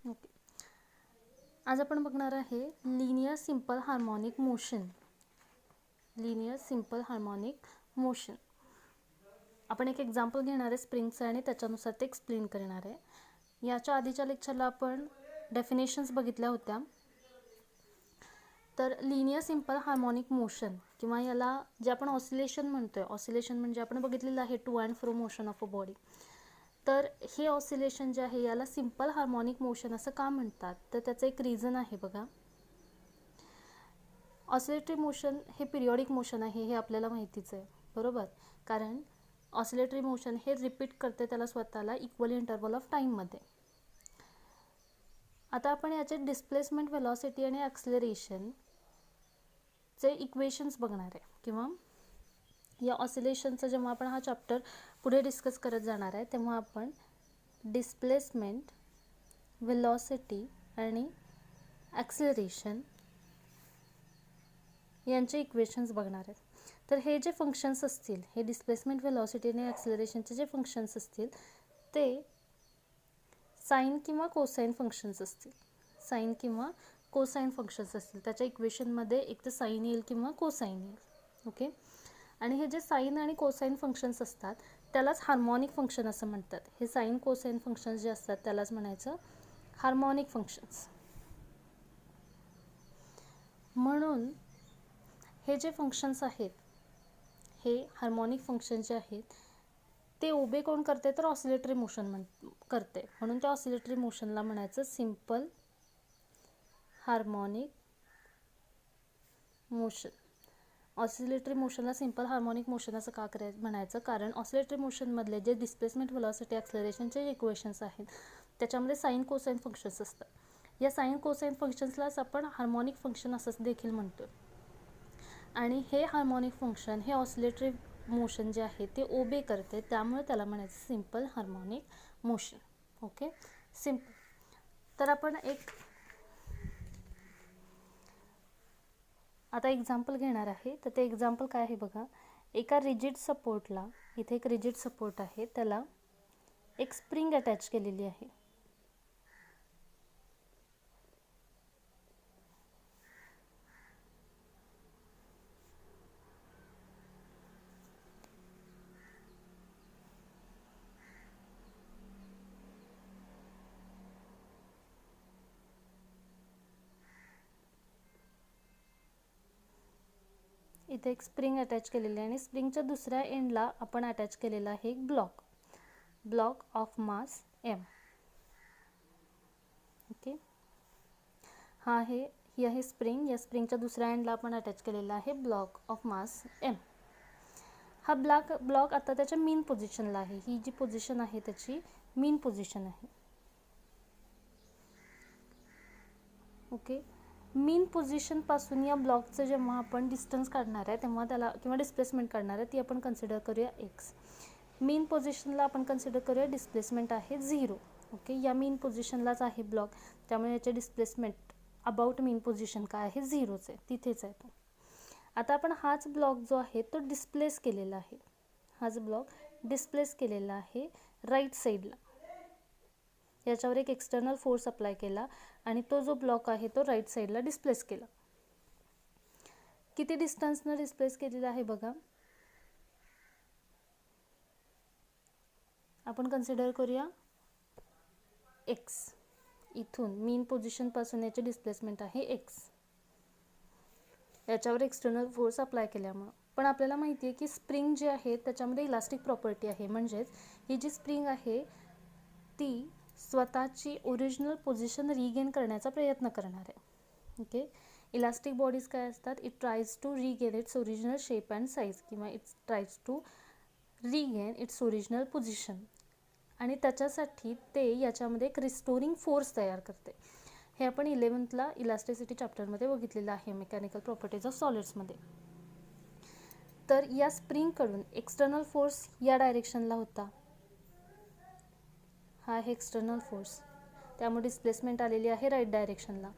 Okay, आज आपण बघणार आहे linear simple harmonic motion. Linear simple harmonic motion. आपण एक एक्झाम्पल घेणार आहे स्प्रिंगचं आणि त्याच्यानुसार ते एक्सप्लेन करणार आहे. याच्या आधीच्या लेक्चरला आपण डेफिनेशन्स बघितल्या होत्या. तर लिनियर सिंपल हार्मोनिक मोशन किंवा याला जे आपण ऑसिलेशन म्हणतोय, ऑसिलेशन म्हणजे आपण बघितलेलं आहे to and fro motion of a body. तर हे ऑसिलेशन जे आहे याला सिंपल हार्मोनिक मोशन असं का म्हणतात, तर त्याचं एक रिझन आहे बघा. ऑसिलेटरी मोशन हे पिरियॉडिक मोशन आहे हे आपल्याला माहितीच आहे, बरोबर. कारण ऑसिलेटरी मोशन हे रिपीट करते त्याला स्वतःला इक्वल इंटरवल ऑफ टाईममध्ये. आता आपण याचे डिस्प्लेसमेंट, व्हेलॉसिटी आणि ॲक्सिलरेशनचे इक्वेशन्स बघणार आहे किंवा या ऑसिलेशनचं जेव्हा आपण हा चॅप्टर पुढे डिस्कस करत जाणार आहे तेव्हा आपण डिस्प्लेसमेंट, व्हेलॉसिटी आणि ॲक्सिलरेशन यांचे इक्वेशन्स बघणार आहेत. तर हे जे फंक्शन्स असतील, हे डिस्प्लेसमेंट, व्हेलॉसिटी आणि ॲक्सिलरेशनचे जे फंक्शन्स असतील ते साइन किंवा कोसाइन फंक्शन्स असतील. साइन किंवा कोसाइन फंक्शन्स असतील. त्याच्या इक्वेशनमध्ये एक तर साइन येईल किंवा कोसाइन येईल. ओके. आणि हे जे साइन आणि कोसाइन फंक्शन्स असतात त्यालाच हार्मोनिक फंक्शन असं म्हणतात. हे साइन कोसाइन फंक्शन्स जे असतात त्यालाच म्हणायचं हार्मोनिक फंक्शन्स. म्हणून हे जे फंक्शन्स आहेत, हे हार्मोनिक फंक्शन जे आहेत ते ओबे कोण करते, तर ऑसिलेटरी मोशन करते. म्हणून त्या ऑसिलेटरी मोशनला म्हणायचं सिंपल हार्मोनिक मोशन. ऑसिलेटरी मोशनला सिंपल हार्मोनिक मोशन असं का म्हणायचं, कारण ऑसिलेटरी मोशनमधले जे डिस्प्लेसमेंट, व्हेलॉसिटी, ॲक्सिलरेशनचे इक्वेशन्स आहेत त्याच्यामध्ये साइन कोसाइन फंक्शन्स असतात. या साइन कोसाइन फंक्शन्सलाच आपण हार्मोनिक फंक्शन असंच देखील म्हणतो. आणि हे हार्मोनिक फंक्शन हे ऑसिलेटरी मोशन जे आहे ते ओबे करते, त्यामुळे त्याला म्हणायचं simple harmonic motion. Okay, simple. तर आपण एक आता एक्झाम्पल घेणार आहे. तर ते एक्झाम्पल काय आहे बघा. एका रिजिड सपोर्टला, इथे एक रिजिड सपोर्ट आहे, त्याला एक स्प्रिंग अटॅच केलेली आहे. इथे एक स्प्रिंग अटॅच केलेली आहे आणि स्प्रिंगच्या दुसऱ्या एंडला आपण अटॅच केलेला आहे एक block of mass m. Okay, हा ही आहे स्प्रिंग. या स्प्रिंगच्या दुसऱ्या एंडला आपण अटॅच केलेला आहे ब्लॉक ऑफ मास m. हा ब्लॉक आता त्याच्या मीन पोझिशनला आहे. ही जी पोझिशन आहे त्याची मीन पोझिशन आहे. ओके, मीन पोझिशनपासून या ब्लॉकचं जेव्हा आपण डिस्टन्स काढणार आहे तेव्हा त्याला किंवा डिस्प्लेसमेंट काढणार आहे ती आपण कन्सिडर करूया x. मीन पोझिशनला आपण कन्सिडर करूया डिस्प्लेसमेंट आहे 0. ओके, या मीन पोझिशनलाच आहे ब्लॉक, त्यामुळे याचे डिस्प्लेसमेंट अबाउट मीन पोझिशन काय आहे, 0च आहे, तिथेच आहे तो. आता आपण हाच ब्लॉक जो आहे तो डिस्प्लेस केलेला आहे. हाच ब्लॉक डिस्प्लेस केलेला आहे राईट साईडला. याच्यावर एक एक्सटर्नल फोर्स अप्लाय केला आणि तो जो ब्लॉक आहे तो राईट साईडला डिस्प्लेस केला. किती डिस्टन्सनं डिस्प्लेस केलेला आहे बघा. आपण कन्सिडर करूया x. इथून मीन पोझिशनपासून याचे डिस्प्लेसमेंट आहे x. याच्यावर एक्सटर्नल फोर्स अप्लाय केल्यामुळं. पण आपल्याला माहिती आहे की स्प्रिंग जी आहे त्याच्यामध्ये इलास्टिक प्रॉपर्टी आहे. म्हणजेच ही जी स्प्रिंग आहे ती स्वतःची ओरिजिनल पोझिशन रिगेन करण्याचा प्रयत्न करणार आहे. ओके, इलास्टिक बॉडीज काय असतात, it tries to regain its original shape and size किंवा its tries to regain its original position. आणि त्याच्यासाठी ते याच्यामध्ये एक रिस्टोरिंग फोर्स तयार करते. हे आपण 11th इलास्टिसिटी चॅप्टरमध्ये बघितलेलं आहे, मेकॅनिकल प्रॉपर्टीज ऑफ सॉलिड्समध्ये. तर या स्प्रिंगकडून एक्सटर्नल फोर्स या डायरेक्शनला होता. हा आहे एक्सटर्नल फोर्स, त्यामुळे डिस्प्लेसमेंट आलेली आहे राईट डायरेक्शनला.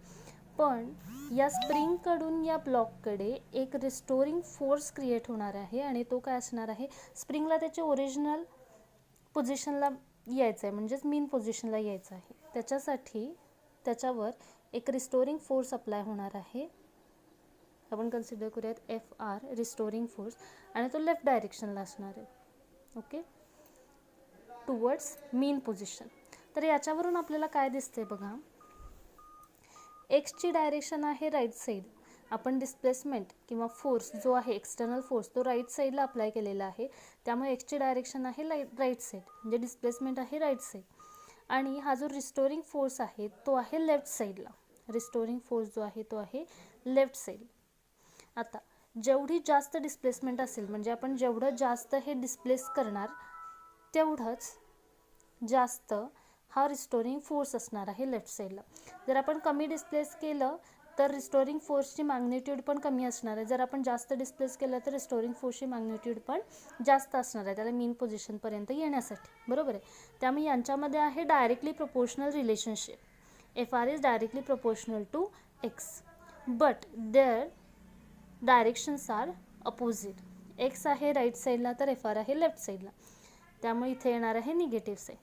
पण या स्प्रिंगकडून या ब्लॉककडे एक रिस्टोरिंग फोर्स क्रिएट होणार आहे आणि तो काय असणार आहे, स्प्रिंगला त्याच्या ओरिजिनल पोझिशनला यायचं आहे, म्हणजेच मीन पोझिशनला यायचं आहे. त्याच्यासाठी त्याच्यावर एक रिस्टोरिंग फोर्स अप्लाय होणार आहे. आपण कन्सिडर करूयात FR रिस्टोरिंग फोर्स, आणि तो लेफ्ट डायरेक्शनला असणार आहे. ओके, टुवर्ड्स मीन पोझिशन. तर याच्यावरून आपल्याला काय दिसते बघा, एक्सची डायरेक्शन आहे राईट साईड. आपण डिस्प्लेसमेंट किंवा फोर्स जो आहे एक्सटर्नल फोर्स तो राईट साईडला अप्लाय केलेला आहे, त्यामुळे एक्सची डायरेक्शन आहे राईट साईड, म्हणजे डिस्प्लेसमेंट आहे राईट साईड. आणि हा जो रिस्टोरिंग फोर्स आहे तो आहे लेफ्ट साईडला. रिस्टोरिंग फोर्स जो आहे तो आहे लेफ्ट साईड. आता जेवढी जास्त डिस्प्लेसमेंट असेल, म्हणजे आपण जेवढं जास्त हे डिस्प्लेस करणार तेवढंच जास्त हा रिस्टोरिंग फोर्स असणार आहे लेफ्ट साईडला. जर आपण कमी डिस्प्लेस केलं तर रिस्टोरिंग फोर्सची मॅग्निट्यूड पण कमी असणार आहे. जर आपण जास्त डिस्प्लेस केलं तर रिस्टोरिंग फोर्सची मॅग्निट्यूड पण जास्त असणार आहे त्याला मीन पोझिशनपर्यंत येण्यासाठी. बरोबर आहे. त्यामुळे यांच्यामध्ये आहे directly proportional relationship. FR is directly proportional to X, but their directions are opposite. X आहे राईट साईडला तर FR आहे लेफ्ट साईडला, त्यामुळे इथे येणार आहे negative sign.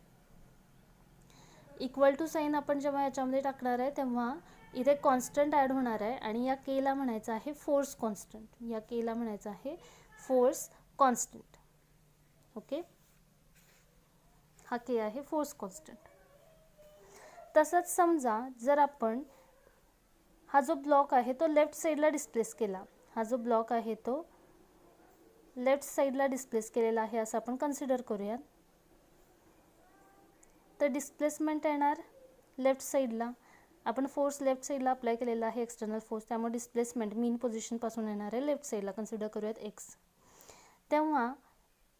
Equal to sign आपण जेव्हा याच्यामध्ये टाकणार आहे तेव्हा इथे कॉन्स्टंट ॲड होणार आहे, आणि या केला म्हणायचं आहे फोर्स कॉन्स्टंट. या केला म्हणायचं आहे फोर्स कॉन्स्टंट. ओके, हा के आहे फोर्स कॉन्स्टंट. तसंच समजा जर आपण हा जो ब्लॉक आहे तो लेफ्ट साईडला डिस्प्लेस केला, हा जो ब्लॉक आहे तो लेफ्ट साईडला डिस्प्लेस केलेला आहे असं आपण कन्सिडर करूयात. तर डिस्प्लेसमेंट येणार लेफ्ट साईडला. आपण फोर्स लेफ्ट साईडला अप्लाय केलेला आहे एक्सटर्नल फोर्स, त्यामुळे डिस्प्लेसमेंट मीन पोझिशनपासून येणार आहे लेफ्ट साईडला. कन्सिडर करूयात X. तेव्हा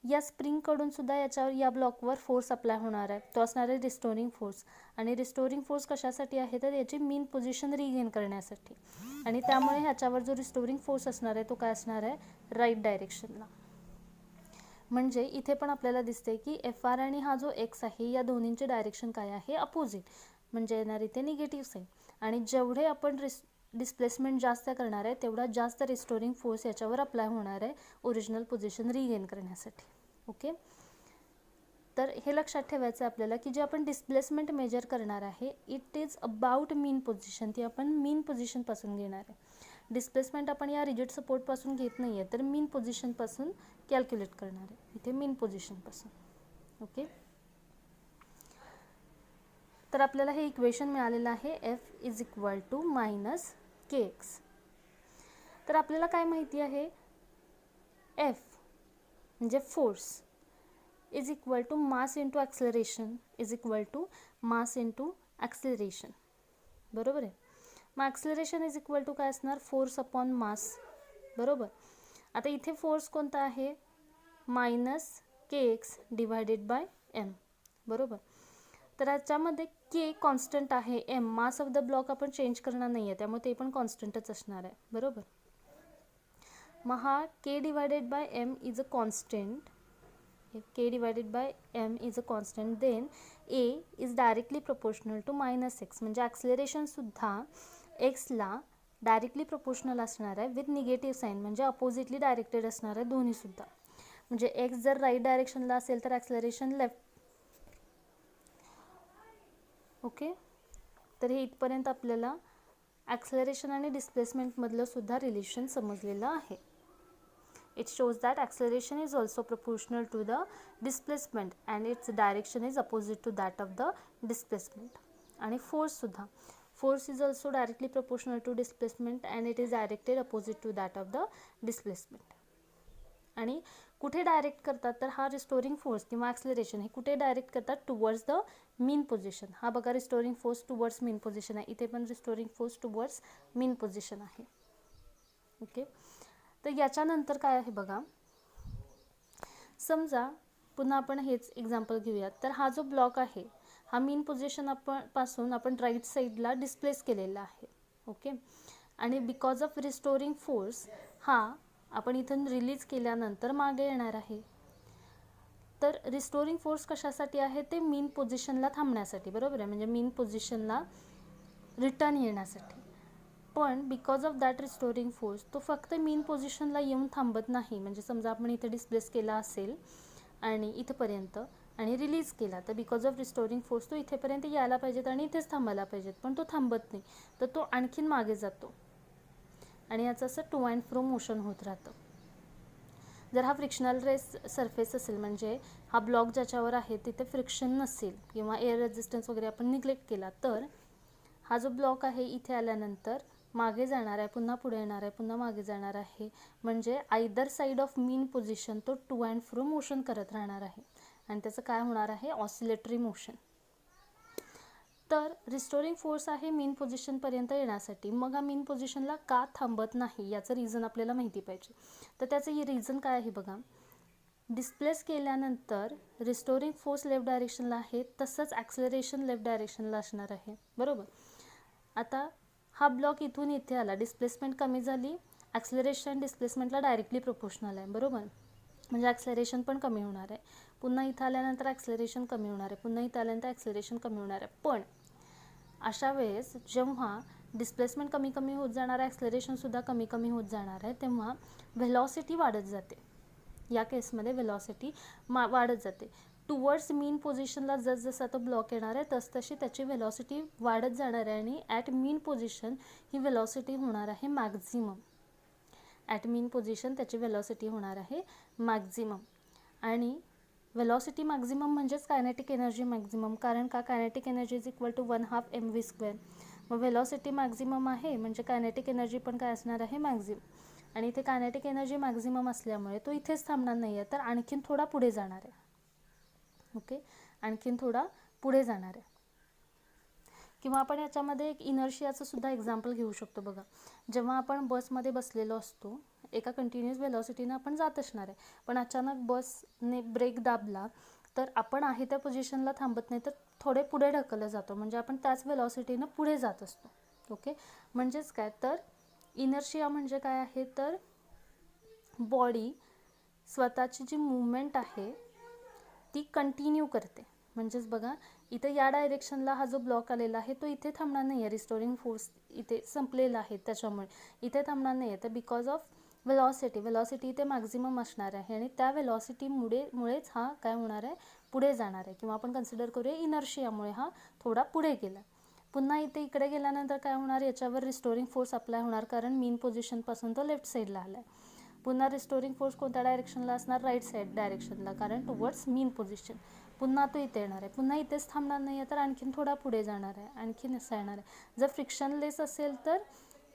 या स्प्रिंगकडून सुद्धा याच्यावर या ब्लॉकवर फोर्स अप्लाय होणार आहे, तो असणार आहे रिस्टोरिंग फोर्स. आणि रिस्टोरिंग फोर्स कशासाठी आहे तर याची मीन पोझिशन रिगेन करण्यासाठी. आणि त्यामुळे ह्याच्यावर जो रिस्टोरिंग फोर्स असणार आहे तो काय असणार आहे राईट डायरेक्शनला. म्हणजे इथे पण आपल्याला दिसते की FR आणि हा जो X आहे या दोन्हींचे डायरेक्शन काय आहे अपोजिट, म्हणजे येणार इथे निगेटिव्ह साईन. आणि जेवढे आपण डिस्प्लेसमेंट जास्त करणार आहे तेवढा जास्त रिस्टोरिंग फोर्स याच्यावर अप्लाय होणार आहे ओरिजिनल पोझिशन रिगेन करण्यासाठी. ओके, तर हे लक्षात ठेवायचं आहे आपल्याला की जे आपण डिस्प्लेसमेंट मेजर करणार आहे it is about mean position. ती आपण मीन पोझिशनपासून घेणार आहे. डिस्प्लेसमेंट आपण या रिजिड सपोर्टपासून घेत नाही आहे तर मीन पोझिशनपासून कॅल्क्युलेट करणार आहे, इथे मीन पोझिशनपासून. ओके, तर आपल्याला हे इक्वेशन मिळालेलं आहे F is equal to minus KX. तर आपल्याला काय माहिती आहे, F म्हणजे force is equal to mass into acceleration is equal to mass into acceleration. बरोबर आहे. मग ॲक्सलरेशन इज इक्वल टू काय असणार फोर्स अपॉन मास. बरोबर. आता इथे फोर्स कोणता आहे minus KX divided by M. बरोबर. तर याच्यामध्ये K कॉन्स्टंट आहे, M mass of the block आपण चेंज करणार नाही आहे त्यामुळे ते पण कॉन्स्टंटच असणार आहे. बरोबर. मग हा K divided by M is a constant. K divided by M is a constant, then A is directly proportional to minus X. म्हणजे acceleration सुद्धा X ला डायरेक्टली प्रोपोर्शनल असणार आहे विथ निगेटिव्ह साईन, म्हणजे अपोजिटली डायरेक्टेड असणार आहे दोन्ही सुद्धा. म्हणजे X जर राईट डायरेक्शनला असेल तर ॲक्सलरेशन लेफ्ट. ओके, तर हे इथपर्यंत आपल्याला ॲक्सलरेशन आणि डिस्प्लेसमेंटमधलं सुद्धा रिलेशन समजलेलं आहे. It shows that acceleration is also proportional to the displacement and its direction is opposite to that of the displacement. आणि force सुद्धा, force is also directly proportional to displacement and it is directed opposite to that of the displacement. आणि कुठे direct करतात तर हा restoring force किंवा acceleration हे कुठे डायरेक्ट करतात टुवर्ड्स द मीन पोझिशन. हा बघा रिस्टोरिंग फोर्स टुवर्ड्स मीन पोझिशन आहे, इथे पण रिस्टोरिंग फोर्स टुवर्ड्स मीन पोझिशन आहे. ओके, तर याच्यानंतर काय आहे बघा, समजा पुन्हा आपण हेच एक्झाम्पल घेऊयात. तर हा जो ब्लॉक आहे हा मीन पोझिशन पासून आपण राईट साईडला डिस्प्लेस केलेला आहे. ओके, आणि बिकॉज ऑफ रिस्टोरिंग फोर्स हा आपण इथून रिलीज केल्यानंतर मागे येणार आहे. तर रिस्टोरिंग फोर्स कशासाठी आहे ते मीन पोझिशनला थांबण्यासाठी. बरोबर आहे, म्हणजे मीन पोझिशनला रिटर्न येण्यासाठी. पण because of that restoring force तो फक्त मीन पोझिशनला येऊन थांबत नाही. म्हणजे समजा आपण इथे डिस्प्लेस केला असेल आणि इथपर्यंत, आणि रिलीज केला तर बिकॉज ऑफ रिस्टोरिंग फोर्स तो इथेपर्यंत यायला पाहिजेत आणि इथेच थांबायला पाहिजेत, पण तो थांबत नाही, तर तो आणखीन मागे जातो आणि याचं असं टू अँड फ्रो मोशन होत राहतं. जर हा फ्रिक्शनल सरफेस असेल, म्हणजे हा ब्लॉक ज्याच्यावर आहे तिथे फ्रिक्शन नसेल किंवा एअर रेझिस्टन्स वगैरे आपण निग्लेक्ट केला, तर हा जो ब्लॉक आहे इथे आल्यानंतर मागे जाणार आहे, पुन्हा पुढे येणार आहे, पुन्हा मागे जाणार आहे, म्हणजे either side of mean position तो टू अँड फ्रो मोशन करत राहणार आहे आणि त्याचं काय होणार आहे, ऑसिलेटरी मोशन. तर रिस्टोरिंग फोर्स आहे मीन पोझिशनपर्यंत येण्यासाठी. मग हा मीन पोझिशनला का थांबत नाही याचं रिझन आपल्याला माहिती पाहिजे. तर त्याचं हे रिझन काय आहे बघा. डिस्प्लेस केल्यानंतर रिस्टोरिंग फोर्स लेफ्ट डायरेक्शनला आहे, तसंच ॲक्सलरेशन लेफ्ट डायरेक्शनला असणार आहे, बरोबर. आता हा ब्लॉक इथून इथे आला, डिस्प्लेसमेंट कमी झाली, ॲक्सलरेशन डिस्प्लेसमेंटला डायरेक्टली प्रोपोर्शनल आहे, बरोबर. म्हणजे ॲक्सलरेशन पण कमी होणार आहे. पुन्हा इथं आल्यानंतर ॲक्सलरेशन कमी होणार आहे, पुन्हा इथं आल्यानंतर ॲक्सलरेशन कमी होणार आहे. पण अशा वेळेस जेव्हा डिस्प्लेसमेंट कमी कमी होत जाणार आहे, ॲक्सलरेशनसुद्धा कमी कमी होत जाणार आहे, तेव्हा व्हेलॉसिटी वाढत जाते. या केसमध्ये व्हेलॉसिटी वाढत जाते. टुवर्ड्स मीन पोझिशनला जसजसा तो ब्लॉक येणार आहे तसतशी त्याची व्हेलॉसिटी वाढत जाणार आहे आणि ॲट मीन पोझिशन ही व्हेलॉसिटी होणार आहे मॅक्झिमम. ॲट मीन पोझिशन त्याची व्हेलॉसिटी होणार आहे मॅक्झिमम. आणि व्हेलॉसिटी मॅक्झिमम म्हणजेच कायनेटिक एनर्जी मॅक्झिमम, कारण का kinetic energy is equal to 1/2 mv². मग व्हेलॉसिटी मॅक्झिमम आहे म्हणजे कायनेटिक एनर्जी पण काय असणार आहे, मॅक्झिमम. आणि इथे कायनेटिक एनर्जी मॅक्झिमम असल्यामुळे तो इथेच थांबणार नाही आहे, तर आणखीन थोडा पुढे जाणार आहे. ओके, आणखीन थोडा पुढे जाणार आहे. किंवा आपण याच्यामध्ये एक इनर्शियाचं सुद्धा एक्झाम्पल घेऊ शकतो बघा. जेव्हा आपण बसमध्ये बसलेलो असतो, एका कंटिन्युअस व्हेलॉसिटीनं आपण जात असणार आहे, पण अचानक बसने ब्रेक दाबला तर आपण आहे त्या पोझिशनला थांबत नाही, तर थोडे पुढे ढकललं जातो, म्हणजे आपण त्याच व्हेलॉसिटीनं पुढे जात असतो. ओके, म्हणजेच काय, तर इनर्शिया म्हणजे काय आहे, तर बॉडी स्वतःची जी मूवमेंट आहे ती कंटिन्यू करते. म्हणजेच बघा, इथे या डायरेक्शनला हा जो ब्लॉक आलेला आहे तो इथे थांबणार नाही आहे, रिस्टोरिंग फोर्स इथे संपलेला आहे त्याच्यामुळे इथे थांबणार नाही आहे, तर बिकॉज ऑफ व्हेलॉसिटी इथे मॅक्झिमम असणार आहे आणि त्या व्हेलॉसिटीमुळेच हा काय होणार आहे, पुढे जाणार आहे. किंवा आपण कन्सिडर करूया इनर्शियामुळे हा थोडा पुढे गेला. पुन्हा इकडे गेल्यानंतर काय होणार, याच्यावर रिस्टोरिंग फोर्स अप्लाय होणार, कारण मीन पोझिशनपासून तो लेफ्ट साईडला आला आहे. पुन्हा रिस्टोरिंग फोर्स कोणत्या डायरेक्शनला असणार, राईट साईड डायरेक्शनला, कारण टुवर्ड्स मीन पोझिशन. पुन्हा तो इथे येणार आहे, पुन्हा इथेच थांबणार नाही आहे, तर आणखीन थोडा पुढे जाणार आहे, आणखीन असं येणार आहे. जर फ्रिक्शनलेस असेल तर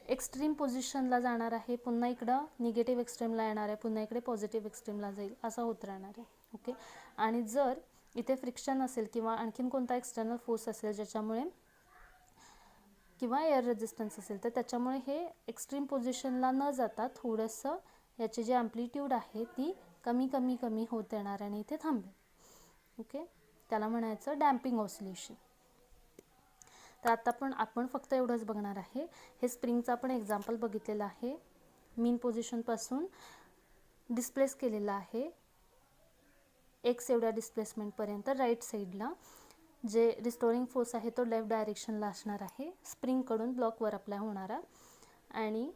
एक्स्ट्रीम पोझिशनला जाणार आहे, पुन्हा इकडं निगेटिव्ह एक्स्ट्रीमला येणार आहे, पुन्हा इकडे पॉझिटिव्ह एक्स्ट्रीमला जाईल, असं होत राहणार आहे. ओके, आणि जर इथे फ्रिक्शन असेल किंवा आणखीन कोणता एक्सटर्नल फोर्स असेल ज्याच्यामुळे, किंवा एअर रेझिस्टन्स असेल, तर त्याच्यामुळे हे एक्स्ट्रीम पोझिशनला न जाता थोडंसं याची जी ॲम्प्लिट्यूड आहे ती कमी कमी कमी होत येणार आणि इथे थांबेल. ओके, त्याला म्हणायचं डॅम्पिंग ऑसिलेशन. तर आता आपण फक्त एवढंच बघणार आहे. हे स्प्रिंगचं आपण एक्झाम्पल बघितलेलं आहे. मीन पोझिशनपासून डिस्प्लेस केलेलं आहे एक्स एवढ्या डिस्प्लेसमेंटपर्यंत राईट साईडला. जे रिस्टोरिंग फोर्स आहे तो लेफ्ट डायरेक्शनला असणार आहे, स्प्रिंगकडून ब्लॉकवर अप्लाय होणारा. आणि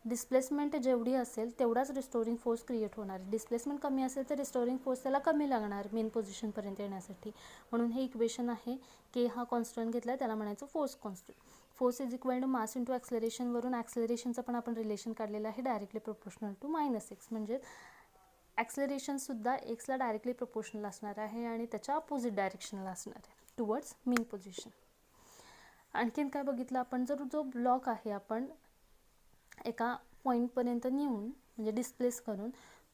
डिस्प्लेसमेंट जेवढी असेल तेवढाच रिस्टोरिंग फोर्स क्रिएट होणार. डिस्प्लेसमेंट कमी असेल तर रिस्टोरिंग फोर्स त्याला कमी लागणार मेन पोझिशनपर्यंत येण्यासाठी. म्हणून हे इक्वेशन आहे के हा कॉन्स्टंट घेतला आहे, त्याला म्हणायचं force constant. Force is equal to mass into ॲक्सलरेशनवरून ॲक्सलरेशनचं पण आपण रिलेशन काढलेलं आहे, डायरेक्टली प्रोपोर्शनल टू -x. म्हणजे ॲक्सलरेशनसुद्धा एक्सला डायरेक्टली प्रोपोर्शनल असणार आहे आणि त्याच्या अपोजिट डायरेक्शनला असणार आहे, टुवर्ड्स मीन पोझिशन. आणखीन काय बघितलं आपण, जर जो ब्लॉक आहे आपण एका पॉईंटपर्यंत नेऊन म्हणजे डिस्प्लेस करून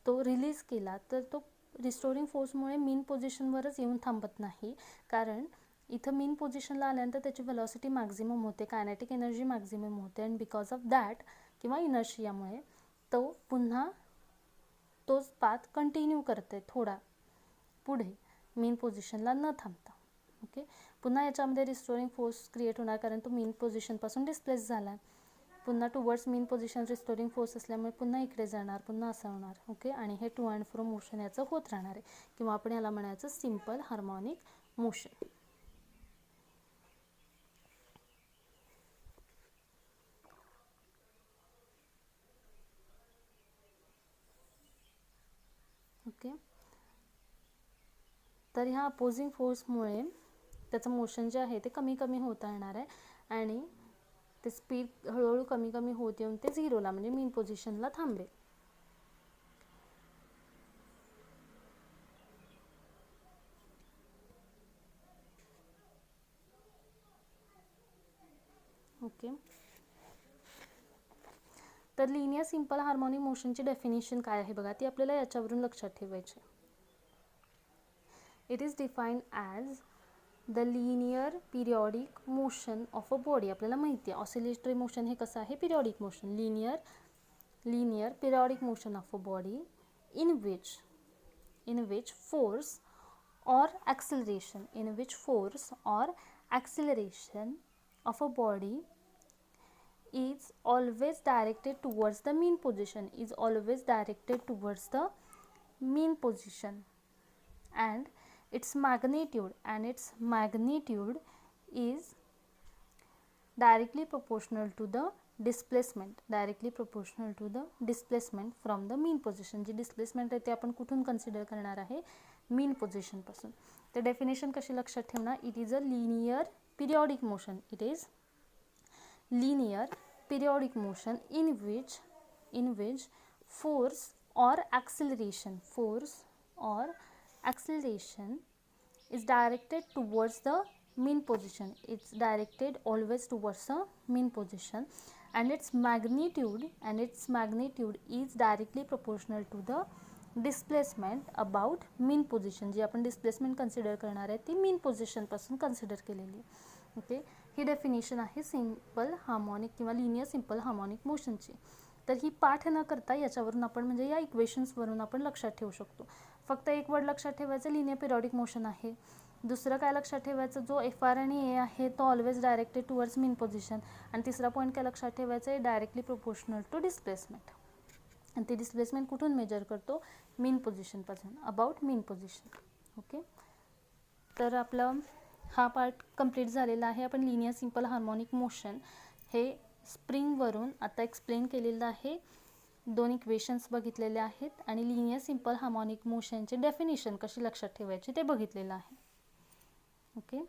तो रिलीज केला, तर तो रिस्टोरिंग फोर्समुळे मीन पोझिशनवरच येऊन थांबत नाही, कारण इथं मीन पोझिशनला आल्यानंतर त्याची व्हेलॉसिटी मॅक्झिमम होते, कायनेटिक एनर्जी मॅक्झिमम होते, आणि बिकॉज ऑफ दॅट किंवा इनर्शियामुळे तो पुन्हा तोच पाथ कंटिन्यू करते थोडा पुढे मीन पोझिशनला न थांबता. ओके, पुन्हा याच्यामध्ये रिस्टोरिंग फोर्स क्रिएट होणार, कारण तो मीन पोझिशनपासून डिस्प्लेस झाला आहे. पुन्हा टुवर्ड्स मीन पोझिशन रिस्टोरिंग फोर्स असल्यामुळे पुन्हा इकडे जाणार, पुन्हा असं होणार. ओके, आणि हे टू अँड फ्रो मोशन याचं होत राहणार आहे, किंवा आपण याला म्हणायचं सिम्पल हार्मोनिक मोशन. ओके, तर ह्या अपोजिंग फोर्समुळे त्याचं मोशन जे आहे ते कमी कमी होता येणार आहे आणि ते स्पीड हळूहळू कमी कमी होत येऊन ते झिरोला म्हणजे मीन पोझिशनला थांबेल. ओके. तर लिनियर सिंपल हार्मोनिक मोशनची डेफिनेशन काय आहे बघा, ती आपल्याला याच्यावरून लक्षात ठेवायची. It is defined as the linear periodic motion of a body. आपल्याला माहिती आहे ऑसिलेटरी मोशन हे कसं आहे, periodic motion. Linear periodic motion of a body in which force or acceleration of a body is always directed towards the mean position, and its magnitude is directly proportional to the displacement from the mean position. जी displacement आहे ते आपण कुठून consider करणार आहे, मीन पोझिशनपासून. तर definition कशी लक्षात ठेवणार, it is a linear periodic motion. in which force or acceleration is directed towards the mean position. It's directed always towards the mean position, and its magnitude is directly proportional to the displacement about mean position. जी आपण displacement consider करणार आहे ती मीन पोझिशनपासून consider केलेली. Okay. ही definition आहे simple harmonic किंवा linear simple harmonic मोशनची. तर ही पाठ न करता याच्यावरून आपण म्हणजे या इक्वेशन्सवरून आपण लक्षात ठेवू शकतो. फक्त एक वर्ड लक्षात ठेवायचं, लिनियर पिरियॉडिक मोशन आहे. दुसरं काय लक्षात ठेवायचं, जो एफ आर आणि ए आहे तो ऑलवेज डायरेक्टेड टुवर्ड्स मीन पोझिशन. आणि तिसरा पॉईंट काय लक्षात ठेवायचं आहे, डायरेक्टली प्रोपोर्शनल टू डिस्प्लेसमेंट. आणि ते डिस्प्लेसमेंट कुठून मेजर करतो, मीन पोझिशनपासून, अबाउट मीन पोझिशन. ओके. तर आपलं हा पार्ट कंप्लीट झालेला आहे. आपण लिनियर सिंपल हार्मोनिक मोशन हे स्प्रिंगवरून आता एक्सप्लेन केलेलं आहे. 2 इक्वेशन्स बघितलेले आहेत आणि लिनियर सिंपल हार्मोनिक मोशनचे डेफिनेशन कशी लक्षात ठेवायची ते बघितलेलं आहे. ओके.